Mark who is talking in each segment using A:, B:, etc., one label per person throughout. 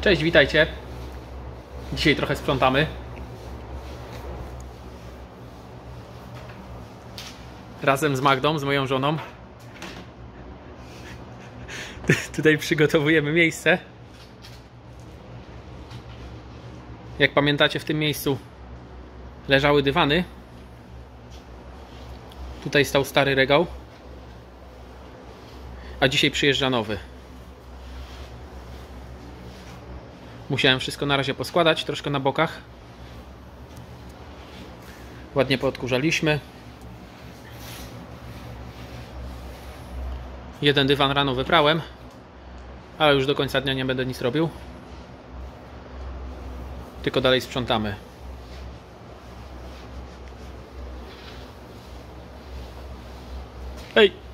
A: Cześć, witajcie. Dzisiaj trochę sprzątamy. Razem z Magdą, z moją żoną. Tutaj przygotowujemy miejsce. Jak pamiętacie, w tym miejscu leżały dywany. Tutaj stał stary regał. A dzisiaj przyjeżdża nowy. Musiałem wszystko na razie poskładać, troszkę na bokach. Ładnie poodkurzaliśmy. Jeden dywan rano wyprałem, ale już do końca dnia nie będę nic robił. Tylko dalej sprzątamy. Hej!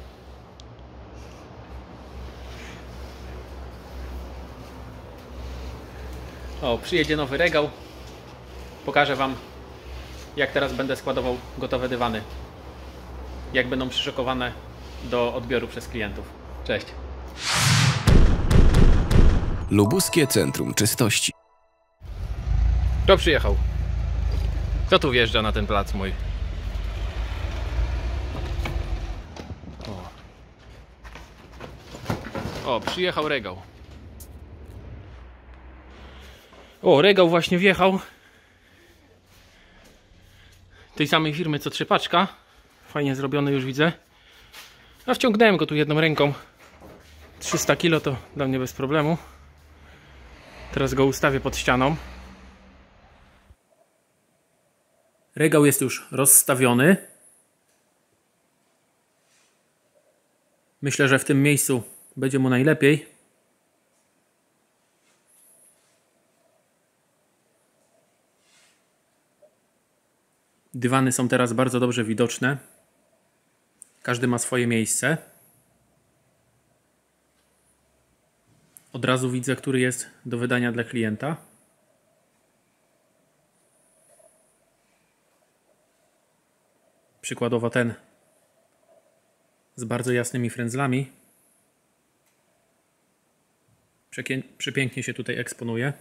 A: O, przyjedzie nowy regał. Pokażę Wam, jak teraz będę składował gotowe dywany. Jak będą przyszykowane do odbioru przez klientów. Cześć!
B: Lubuskie Centrum Czystości.
C: Kto przyjechał? Kto tu wjeżdża na ten plac mój? O, przyjechał regał.
A: O, regał właśnie wjechał. Tej samej firmy co trzepaczka. Fajnie zrobiony, już widzę. A wciągnąłem go tu jedną ręką. 300 kg to dla mnie bez problemu. Teraz go ustawię pod ścianą. Regał jest już rozstawiony. Myślę, że w tym miejscu będzie mu najlepiej. Dywany są teraz bardzo dobrze widoczne. Każdy ma swoje miejsce. Od razu widzę, który jest do wydania dla klienta. Przykładowo ten z bardzo jasnymi frędzlami. Przepięknie się tutaj eksponuje.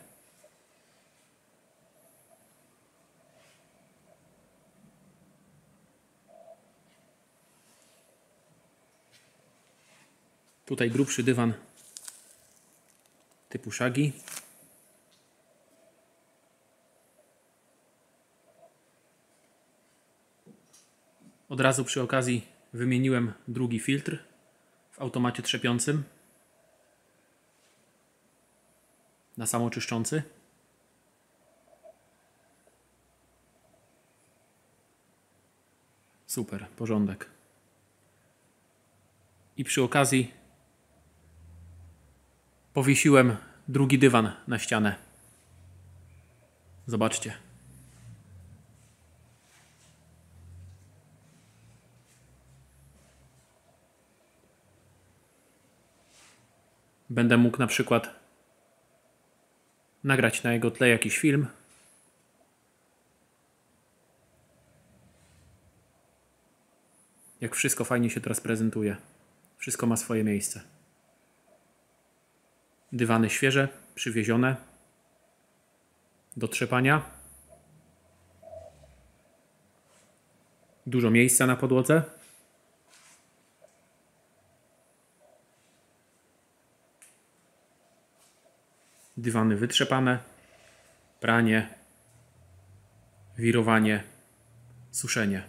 A: Tutaj grubszy dywan typu szagi. Od razu przy okazji wymieniłem drugi filtr w automacie trzepiącym na samoczyszczący. Super, porządek. I przy okazji powiesiłem drugi dywan na ścianę. Zobaczcie. Będę mógł na przykład nagrać na jego tle jakiś film. Jak wszystko fajnie się teraz prezentuje. Wszystko ma swoje miejsce. Dywany świeże, przywiezione do trzepania. Dużo miejsca na podłodze. Dywany wytrzepane. Pranie. Wirowanie. Suszenie.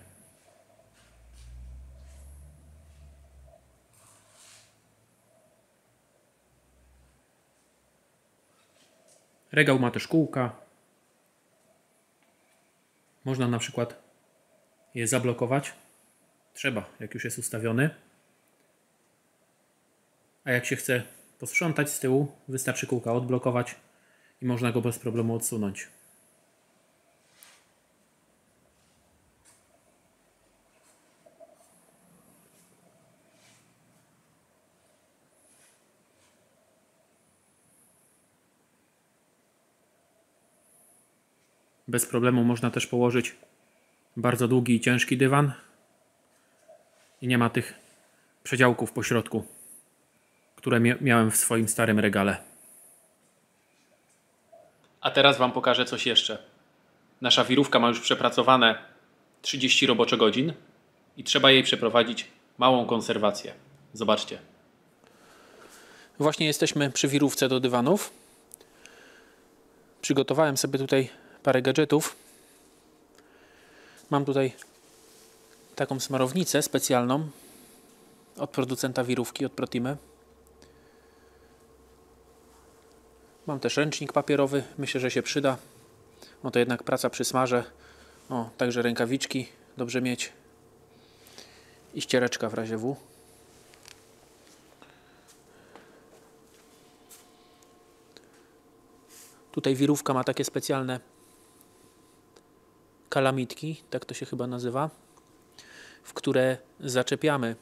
A: Regał ma też kółka. Można na przykład je zablokować. Trzeba, jak już jest ustawiony. A jak się chce posprzątać z tyłu, wystarczy kółka odblokować i można go bez problemu odsunąć. Bez problemu można też położyć bardzo długi i ciężki dywan i nie ma tych przedziałków po środku, które miałem w swoim starym regale. A teraz Wam pokażę coś jeszcze. Nasza wirówka ma już przepracowane 30 robocze godzin i trzeba jej przeprowadzić małą konserwację. Zobaczcie. Właśnie jesteśmy przy wirówce do dywanów. Przygotowałem sobie tutaj parę gadżetów. Mam tutaj taką smarownicę specjalną od producenta wirówki, od Protimy. Mam też ręcznik papierowy, myślę, że się przyda. No to jednak praca przy smarze. O, także rękawiczki dobrze mieć. I ściereczka w razie W. Tutaj wirówka ma takie specjalne kalamitki, tak to się chyba nazywa, w które zaczepiamy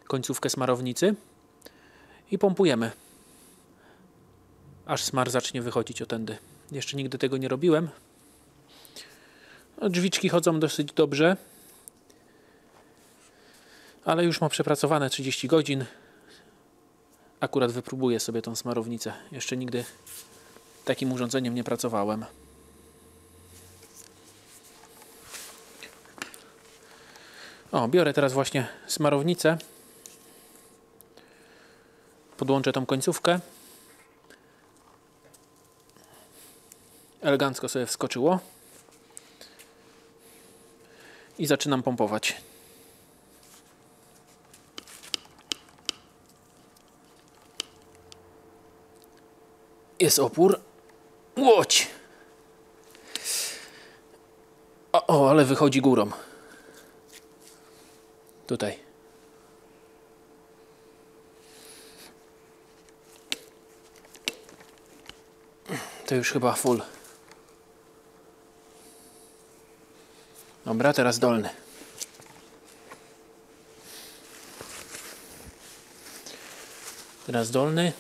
A: końcówkę smarownicy i pompujemy, aż smar zacznie wychodzić otędy. Jeszcze nigdy tego nie robiłem. Drzwiczki chodzą dosyć dobrze, ale już mam przepracowane 30 godzin. Akurat wypróbuję sobie tą smarownicę. Jeszcze nigdy takim urządzeniem nie pracowałem. O, biorę teraz właśnie smarownicę. Podłączę tą końcówkę. Elegancko sobie wskoczyło. I zaczynam pompować. Jest opór. Łódź! O, ale wychodzi górą. Tutaj. To już chyba full. Dobra, teraz dolny. Teraz dolny.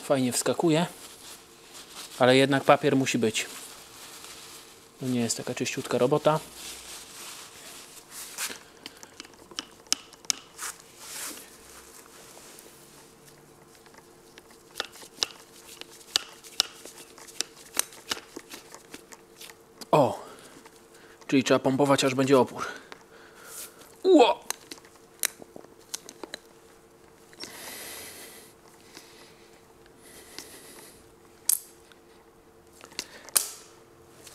A: Fajnie wskakuje. Ale jednak papier musi być. To nie jest taka czyściutka robota. O! Czyli trzeba pompować, aż będzie opór. Ło!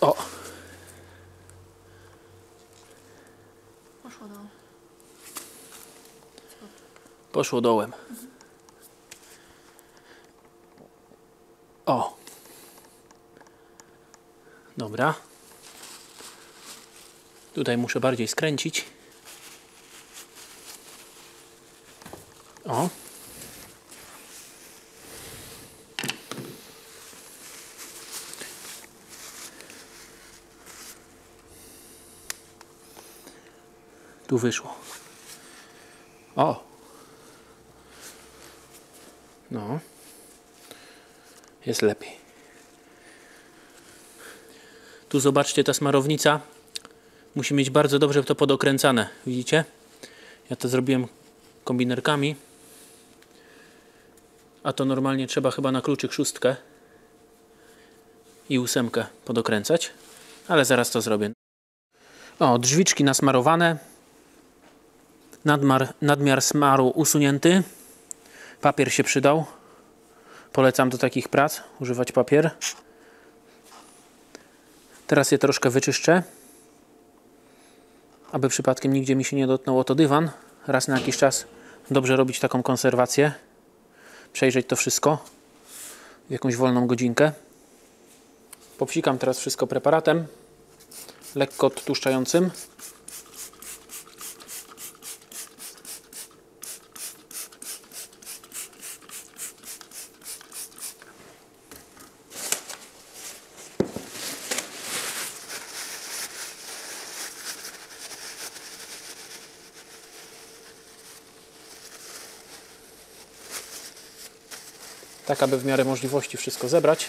A: O!
D: Poszło dołem.
A: Poszło dołem. O! Dobra. Tutaj muszę bardziej skręcić. O! Tu wyszło. O! No. Jest lepiej. Tu zobaczcie, ta smarownica musi mieć bardzo dobrze to podokręcane. Widzicie? Ja to zrobiłem kombinerkami. A to normalnie trzeba chyba na kluczyk 6 i 8 podokręcać. Ale zaraz to zrobię. O, drzwiczki nasmarowane. Nadmiar smaru usunięty. Papier się przydał. Polecam do takich prac używać papier. Teraz je troszkę wyczyszczę, aby przypadkiem nigdzie mi się nie dotknął to dywan. Raz na jakiś czas dobrze robić taką konserwację. Przejrzeć to wszystko w jakąś wolną godzinkę. Popsikam teraz wszystko preparatem lekko odtłuszczającym. Tak, aby w miarę możliwości wszystko zebrać.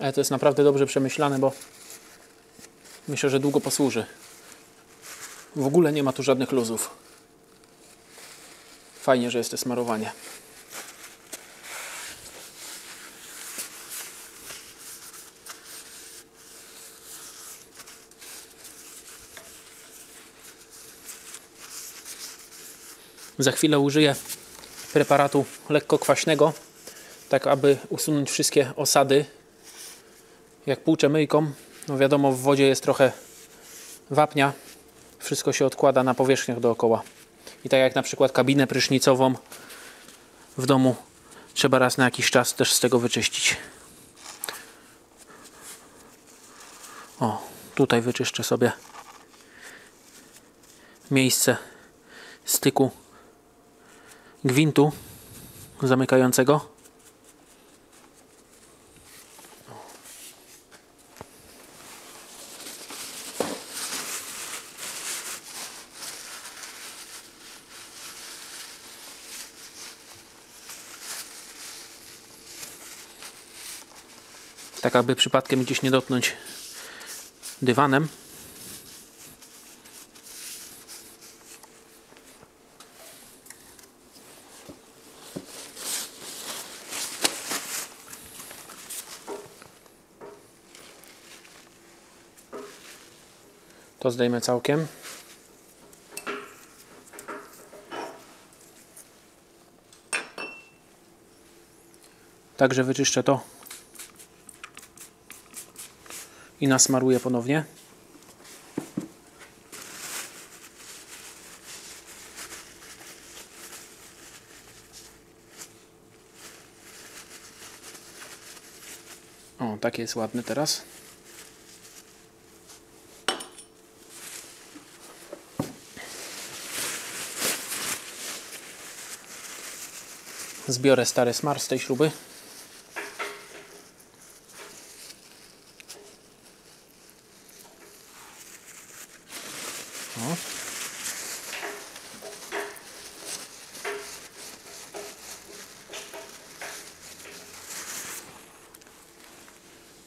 A: Ale to jest naprawdę dobrze przemyślane, bo myślę, że długo posłuży. W ogóle nie ma tu żadnych luzów. Fajnie, że jest to smarowanie. Za chwilę użyję preparatu lekko kwaśnego, tak aby usunąć wszystkie osady. Jak płuczę myjką, no wiadomo, w wodzie jest trochę wapnia, wszystko się odkłada na powierzchniach dookoła. I tak jak na przykład kabinę prysznicową w domu, trzeba raz na jakiś czas też z tego wyczyścić. O, tutaj wyczyszczę sobie miejsce styku gwintu zamykającego. Tak aby przypadkiem gdzieś nie dotknąć dywanem. To zdejmę całkiem. Także wyczyszczę to i nasmaruję ponownie. O, takie jest ładne teraz. Zbiorę stary smar z tej śruby. O.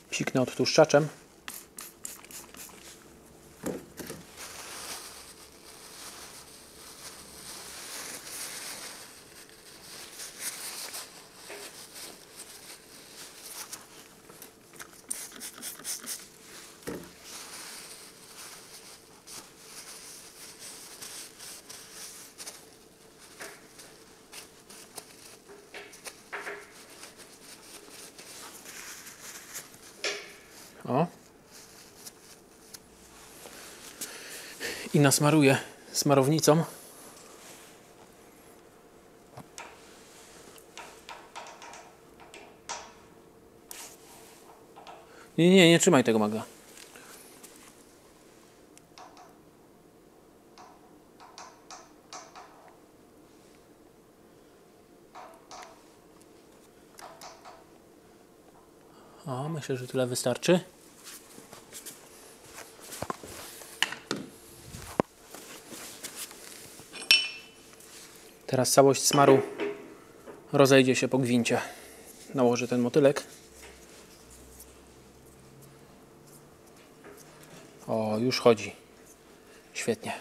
A: Psiknę odtłuszczaczem. O. I nasmaruję smarownicą. Nie trzymaj tego, Magda. O, myślę, że tyle wystarczy. Teraz całość smaru rozejdzie się po gwincie. Nałożę ten motylek. O, już chodzi. Świetnie.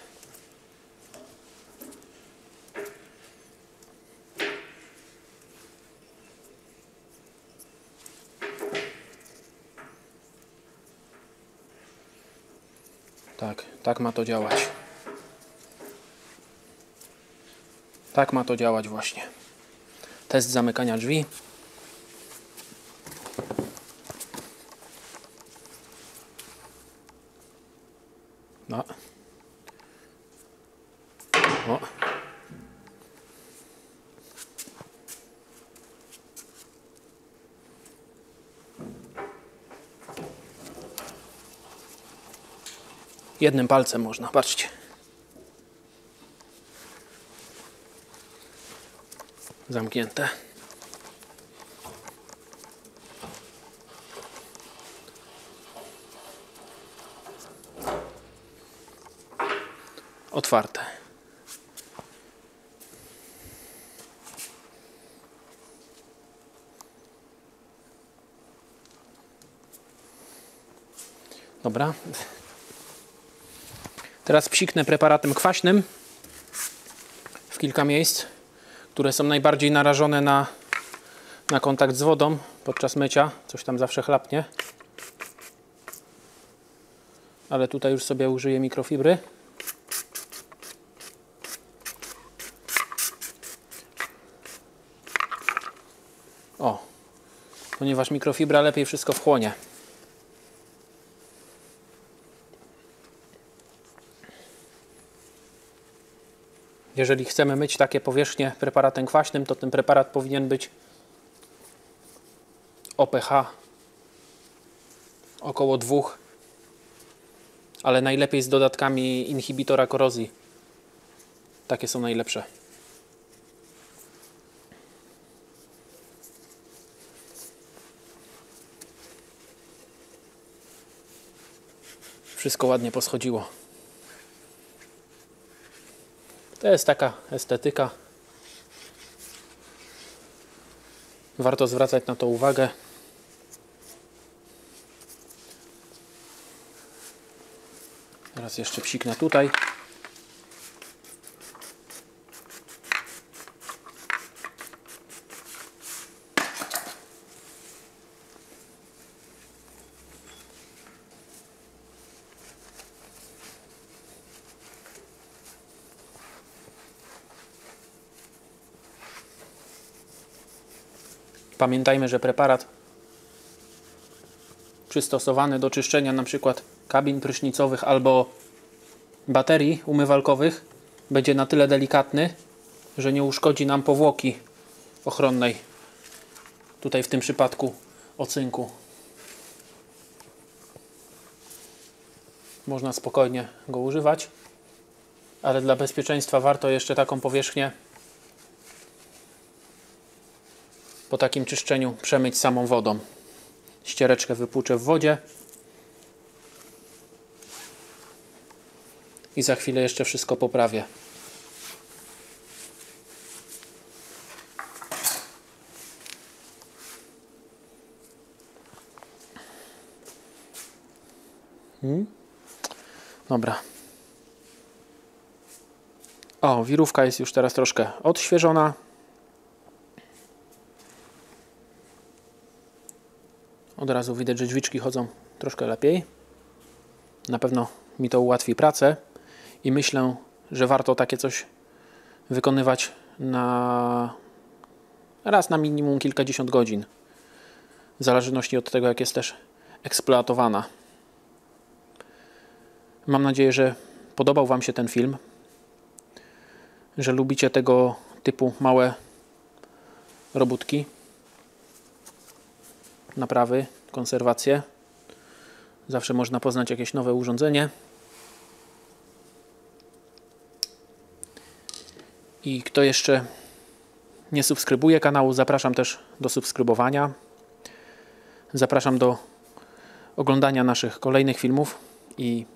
A: Tak ma to działać. Tak ma to działać właśnie. Test zamykania drzwi. No. O. Jednym palcem można, patrzcie. Zamknięte. Otwarte. Dobra. Teraz psiknę preparatem kwaśnym w kilka miejsc, które są najbardziej narażone na kontakt z wodą podczas mycia. Coś tam zawsze chlapnie. Ale tutaj już sobie użyję mikrofibry. O, ponieważ mikrofibra lepiej wszystko wchłonie. Jeżeli chcemy myć takie powierzchnie preparatem kwaśnym, to ten preparat powinien być o pH około 2, ale najlepiej z dodatkami inhibitora korozji. Takie są najlepsze. Wszystko ładnie poschodziło. To jest taka estetyka. Warto zwracać na to uwagę. Teraz jeszcze psiknę tutaj. Pamiętajmy, że preparat przystosowany do czyszczenia np. kabin prysznicowych albo baterii umywalkowych będzie na tyle delikatny, że nie uszkodzi nam powłoki ochronnej. Tutaj w tym przypadku ocynku. Można spokojnie go używać, ale dla bezpieczeństwa warto jeszcze taką powierzchnię po takim czyszczeniu przemyć samą wodą. Ściereczkę wypłuczę w wodzie i za chwilę jeszcze wszystko poprawię. Dobra. O, wirówka jest już teraz troszkę odświeżona. Od razu widać, że drzwiczki chodzą troszkę lepiej. Na pewno mi to ułatwi pracę i myślę, że warto takie coś wykonywać raz na minimum kilkadziesiąt godzin. W zależności od tego, jak jest też eksploatowana. Mam nadzieję, że podobał Wam się ten film, że lubicie tego typu małe robótki, naprawy, konserwacje. Zawsze można poznać jakieś nowe urządzenie. I kto jeszcze nie subskrybuje kanału, zapraszam też do subskrybowania. Zapraszam do oglądania naszych kolejnych filmów i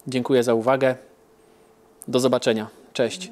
A: dziękuję za uwagę. Do zobaczenia. Cześć.